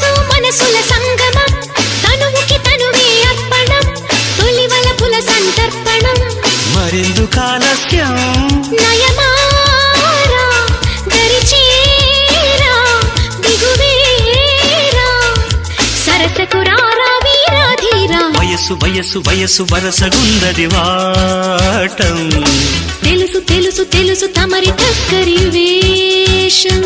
మనసు మనసుల సంగమం తనువుకి తనువే అర్పణం తొలి వలపుల సంతర్పణం మరెందుకు ఆలస్యం నయమారా దరిచేరా దిగువేరా సరసకు రారా వీరాధీరా వయసు వయసు వయసు వరసగుందది వాటం తెలుసు తెలుసు తెలుసు తమరి టక్కరి వేషం